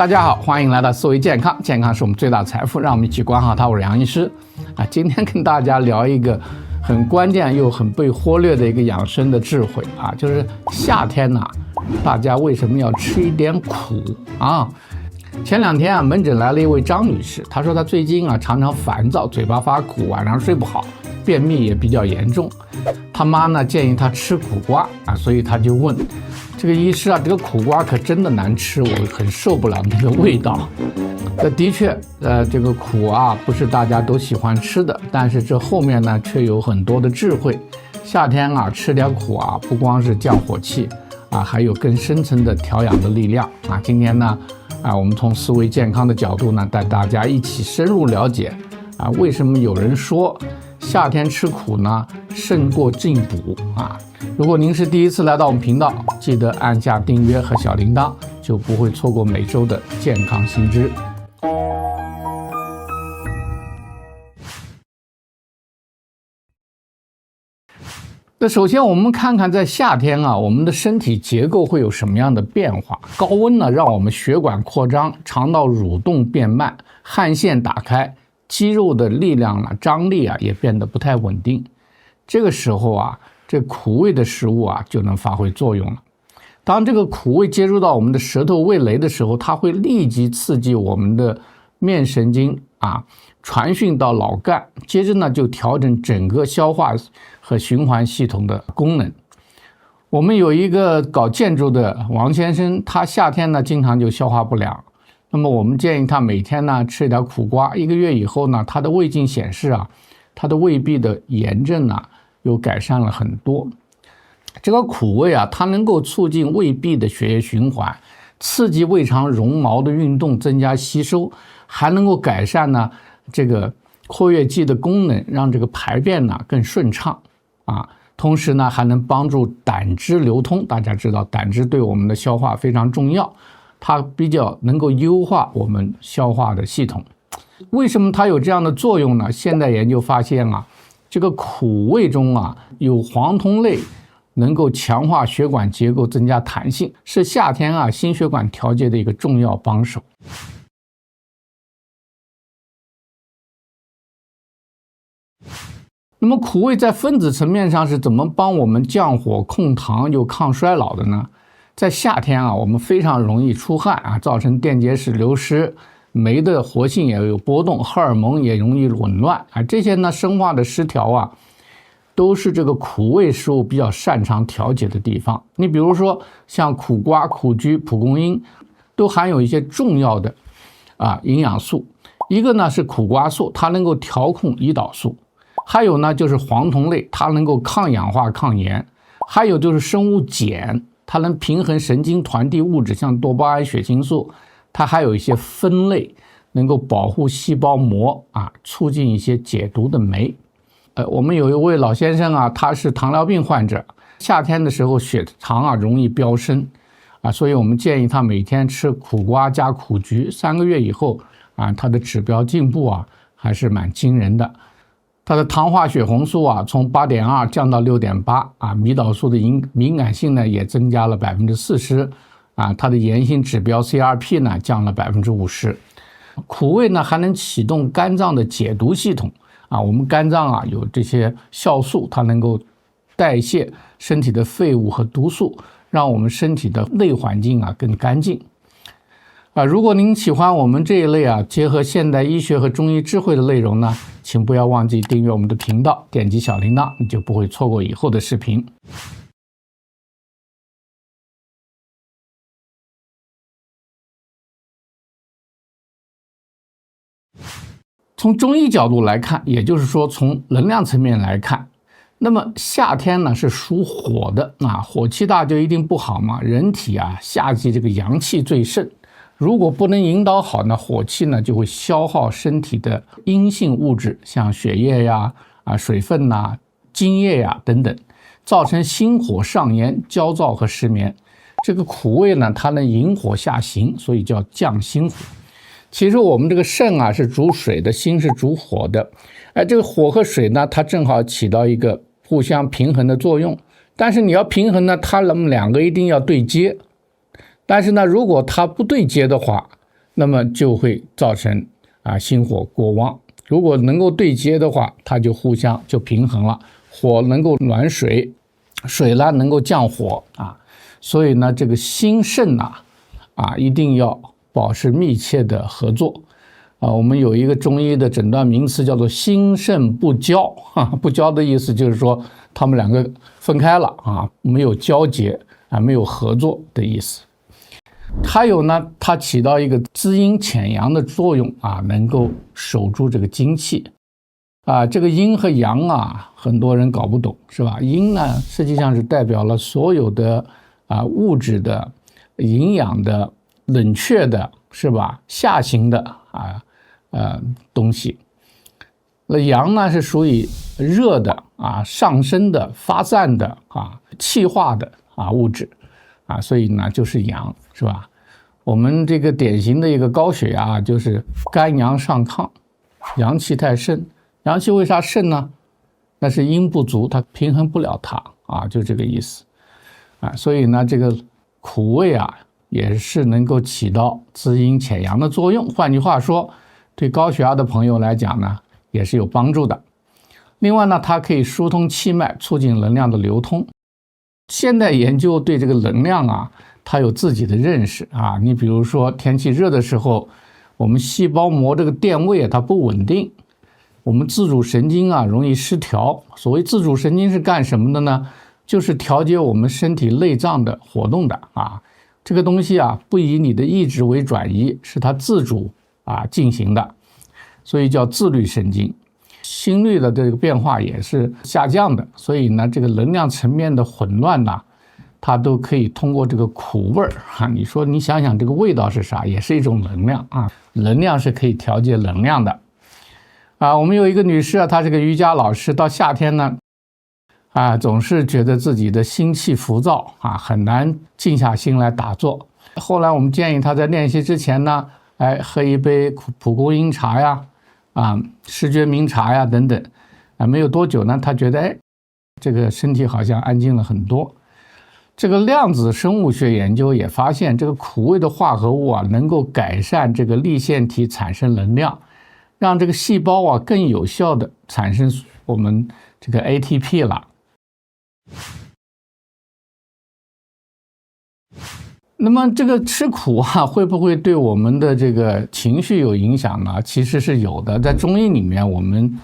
大家好，欢迎来到思维健康，健康是我们最大的财富，让我们一起管好它。我是杨医师今天跟大家聊一个很关键又很被忽略的一个养生的智慧就是夏天大家为什么要吃一点苦前两天门诊来了一位张女士，她说她最近常常烦躁，嘴巴发苦，晚上睡不好，便秘也比较严重。她妈建议她吃苦瓜所以她就问这个医师这个苦瓜可真的难吃，我很受不了那个味道。的确这个苦不是大家都喜欢吃的，但是这后面呢却有很多的智慧。夏天吃点苦不光是降火气还有更深层的调养的力量今天呢我们从思维健康的角度呢带大家一起深入了解为什么有人说夏天吃苦呢胜过进补如果您是第一次来到我们频道，记得按下订阅和小铃铛，就不会错过每周的健康新知。那首先我们看看在夏天我们的身体结构会有什么样的变化。高温呢让我们血管扩张，肠道蠕动变慢，汗腺打开，肌肉的力量张力也变得不太稳定。这个时候这苦味的食物就能发挥作用了。当这个苦味接触到我们的舌头味蕾的时候，它会立即刺激我们的面神经传讯到脑干，接着呢就调整整个消化和循环系统的功能。我们有一个搞建筑的王先生，他夏天呢经常就消化不良，那么我们建议他每天呢吃一点苦瓜，1个月以后呢，他的胃镜显示他的胃壁的炎症又改善了很多。这个苦味它能够促进胃壁的血液循环，刺激胃肠绒毛的运动，增加吸收，还能够改善这个括约肌的功能，让这个排便更顺畅同时呢还能帮助胆汁流通。大家知道胆汁对我们的消化非常重要，它比较能够优化我们消化的系统。为什么它有这样的作用呢？现代研究发现这个苦味中有黄酮类，能够强化血管结构，增加弹性，是夏天心血管调节的一个重要帮手。那么苦味在分子层面上是怎么帮我们降火、控糖又抗衰老的呢？在夏天我们非常容易出汗造成电解质流失，酶的活性也有波动，荷尔蒙也容易紊乱这些呢生化的失调都是这个苦味食物比较擅长调节的地方。你比如说像苦瓜、苦菊、蒲公英都含有一些重要的营养素。一个呢是苦瓜素，它能够调控胰岛素；还有呢就是黄酮类，它能够抗氧化抗炎；还有就是生物碱，它能平衡神经传递物质，像多巴胺、血清素。它还有一些酚类，能够保护细胞膜促进一些解毒的酶。我们有一位老先生他是糖尿病患者，夏天的时候血糖容易飙升所以我们建议他每天吃苦瓜加苦菊，3个月以后他的指标进步还是蛮惊人的。他的糖化血红素从 8.2 降到 6.8 胰岛素的敏感性呢也增加了 40%它的炎性指标 CRP 呢降了 50%。 苦味呢还能启动肝脏的解毒系统我们肝脏有这些酵素，它能够代谢身体的废物和毒素，让我们身体的内环境更干净如果您喜欢我们这一类结合现代医学和中医智慧的内容呢，请不要忘记订阅我们的频道，点击小铃铛，你就不会错过以后的视频。从中医角度来看，也就是说从能量层面来看，那么夏天呢是属火的火气大就一定不好吗？人体夏季这个阳气最盛，如果不能引导好呢，火气呢就会消耗身体的阴性物质，像血液水分津液等等，造成心火上炎、焦躁和失眠。这个苦味呢它能引火下行，所以叫降心火。其实我们这个肾是主水的，心是主火的这个火和水呢它正好起到一个互相平衡的作用。但是你要平衡呢，它们两个一定要对接。但是呢，如果它不对接的话那么就会造成心火过旺。如果能够对接的话，它就互相就平衡了，火能够暖水，水呢能够降火所以呢这个心肾一定要保持密切的合作我们有一个中医的诊断名词叫做心肾不交不交的意思就是说他们两个分开了没有交接没有合作的意思。还有呢，它起到一个滋阴潜阳的作用能够守住这个精气这个阴和阳很多人搞不懂是吧？阴呢实际上是代表了所有的物质的、营养的、冷却的是吧？下行的东西。那阳呢是属于热的上升的、发散的气化的物质所以呢就是阳是吧？我们这个典型的一个高血压就是肝阳上亢，阳气太盛。阳气为啥盛呢？那是阴不足，它平衡不了它就这个意思所以呢这个苦味也是能够起到滋阴潜阳的作用。换句话说，对高血压的朋友来讲呢也是有帮助的。另外呢，它可以疏通气脉，促进能量的流通。现代研究对这个能量它有自己的认识你比如说天气热的时候，我们细胞膜这个电位它不稳定，我们自主神经容易失调。所谓自主神经是干什么的呢？就是调节我们身体内脏的活动的这个东西不以你的意志为转移，是它自主进行的，所以叫自律神经。心率的这个变化也是下降的，所以呢这个能量层面的混乱它都可以通过这个苦味你说你想想这个味道是啥，也是一种能量能量是可以调节能量的我们有一个女士她是个瑜伽老师，到夏天呢总是觉得自己的心气浮躁很难静下心来打坐。后来我们建议她在练习之前呢喝一杯蒲公英茶呀石决明茶呀等等没有多久呢，她觉得这个身体好像安静了很多。这个量子生物学研究也发现，这个苦味的化合物能够改善这个粒线体产生能量，让这个细胞更有效的产生我们这个 ATP 了。那么这个吃苦会不会对我们的这个情绪有影响呢？其实是有的。在中医里面，我们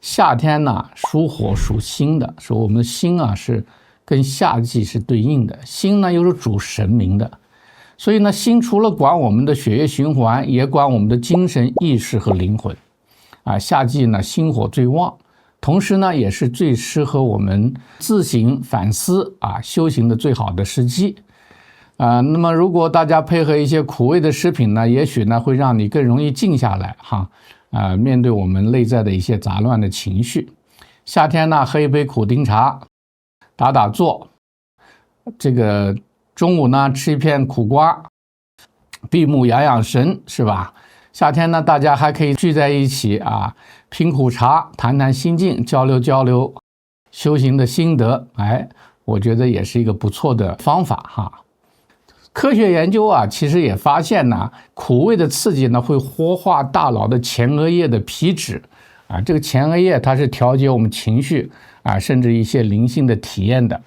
夏天属火属心的，说我们的心是跟夏季是对应的，心呢又是主神明的，所以呢心除了管我们的血液循环，也管我们的精神意识和灵魂夏季呢心火最旺，同时呢也是最适合我们自省反思修行的最好的时机那么如果大家配合一些苦味的食品呢，也许呢会让你更容易静下来面对我们内在的一些杂乱的情绪。夏天呢喝一杯苦丁茶打坐，这个中午呢吃一片苦瓜，闭目养养神是吧？夏天呢大家还可以聚在一起品苦茶，谈谈心境，交流交流修行的心得我觉得也是一个不错的方法科学研究其实也发现苦味的刺激会活化大脑的前额叶的皮质这个前额叶它是调节我们情绪甚至一些灵性的体验的。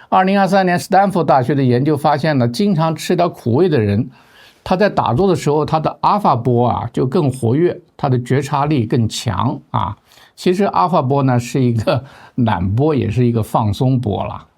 2023年斯坦福大学的研究发现经常吃点苦味的人，他在打坐的时候，他的阿尔法波就更活跃，他的觉察力更强其实阿尔法波呢是一个懒波，也是一个放松波了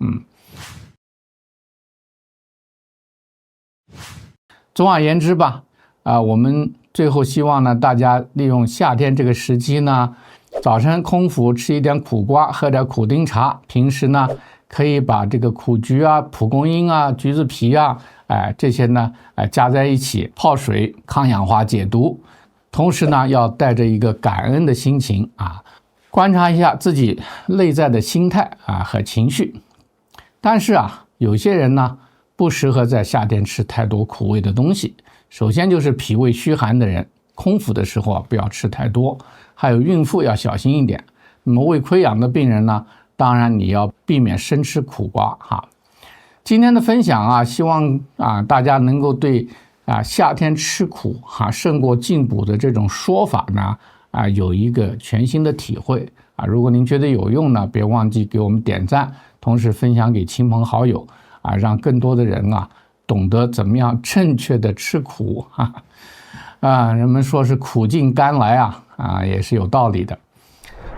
总而言之吧我们最后希望呢大家利用夏天这个时机呢，早晨空腹吃一点苦瓜，喝点苦丁茶，平时呢可以把这个苦菊蒲公英橘子皮这些呢加在一起泡水抗氧化解毒。同时呢要带着一个感恩的心情观察一下自己内在的心态和情绪。但是有些人呢不适合在夏天吃太多苦味的东西。首先就是脾胃虚寒的人，空腹的时候不要吃太多，还有孕妇要小心一点。那么胃溃疡的病人呢，当然你要避免生吃苦瓜今天的分享希望大家能够对夏天吃苦胜过进补的这种说法呢有一个全新的体会如果您觉得有用呢，别忘记给我们点赞，同时分享给亲朋好友让更多的人懂得怎么样正确的吃苦人们说是苦尽甘来也是有道理的。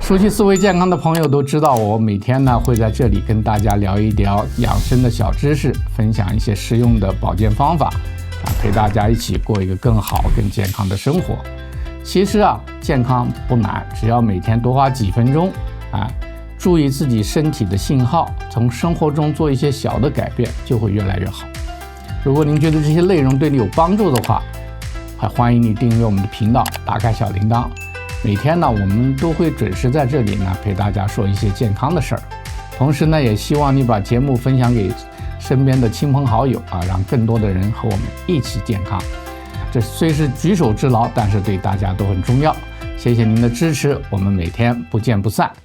熟悉思维健康的朋友都知道，我每天呢会在这里跟大家聊一聊养生的小知识，分享一些实用的保健方法陪大家一起过一个更好更健康的生活。其实健康不难，只要每天多花几分钟注意自己身体的信号，从生活中做一些小的改变，就会越来越好。如果您觉得这些内容对你有帮助的话，还欢迎你订阅我们的频道，打开小铃铛。每天呢，我们都会准时在这里呢陪大家说一些健康的事儿。同时呢，也希望你把节目分享给身边的亲朋好友让更多的人和我们一起健康。这虽是举手之劳，但是对大家都很重要。谢谢您的支持，我们每天不见不散。